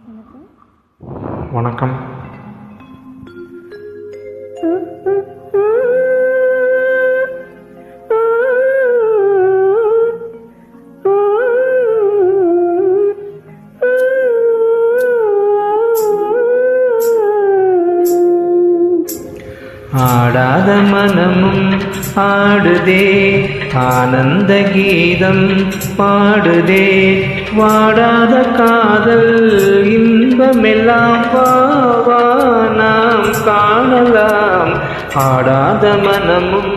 வணக்கம். ஆடாத மனமும் ஆடுதே, ஆனந்த கீதம் பாடுதே, வாடாத காதல் இன்பமெல்லாம் வா நாம் காணலாம். ஆடாத மனமும்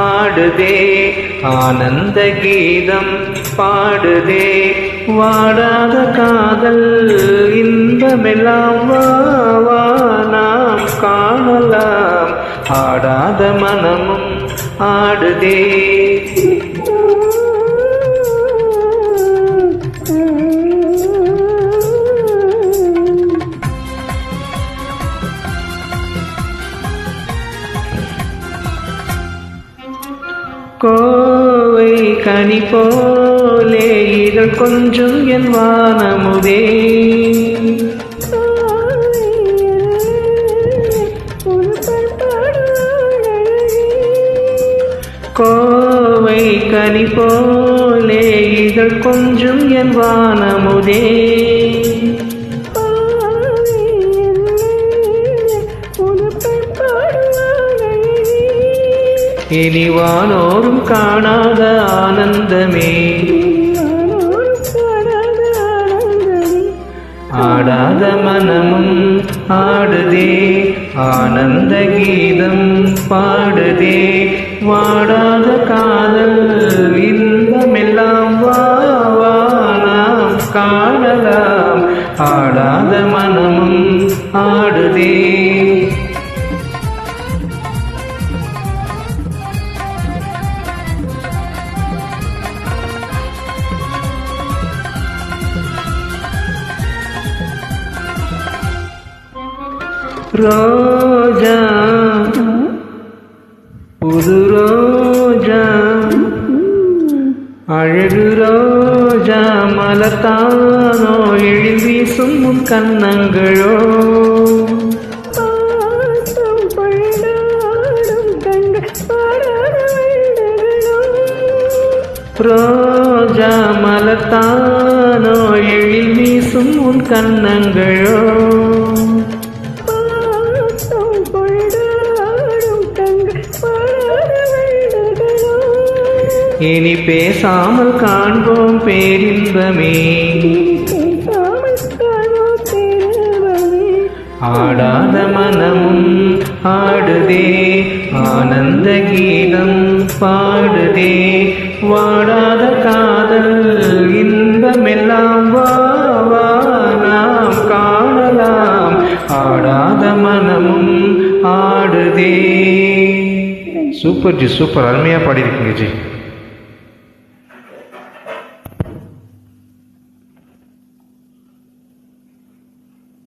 ஆடுதே, ஆனந்த கீதம் பாடுதே, வாடாத காதல் இன்பமெல்லாம் வா நாம் காணலாம். ஆடாத மனமும் ஆடுதே. கோவை கனி போலே இதழ் கொஞ்சம் என் வானமுதே, கோவை கனி போலே இதழ் கொஞ்சம் என் வானமுதே, இனி வானோரும் காணாத ஆனந்தமே, ஆடாத மனமும் ஆடுதே, ஆனந்த கீதம் பாடுதே, வாடாத காதல் இன்பமெல்லாம் வா நாம் காணலாம். ஆடாத மனமும் ஆடுதே. ரோஜா புது ரோஜா, அழகு ரோஜா மலத்தானோ, எழில் வீசும் உன் கன்னங்களோ, ரோஜா மலத்தானோ, எழில் வீசும் உன் கன்னங்களோ, இனி பேசாமல் காண்போம் பேரின்பமே, ஆடாத மனமும் ஆடுதே, ஆனந்த கீதம் பாடுதே, வாடாத காதல் இன்பமெல்லாம் வா நாம் காணலாம். ஆடாத மனமும் ஆடுதே. சூப்பர் ஜி, சூப்பர், அருமையாக பாடியிருக்கீங்க ஜி.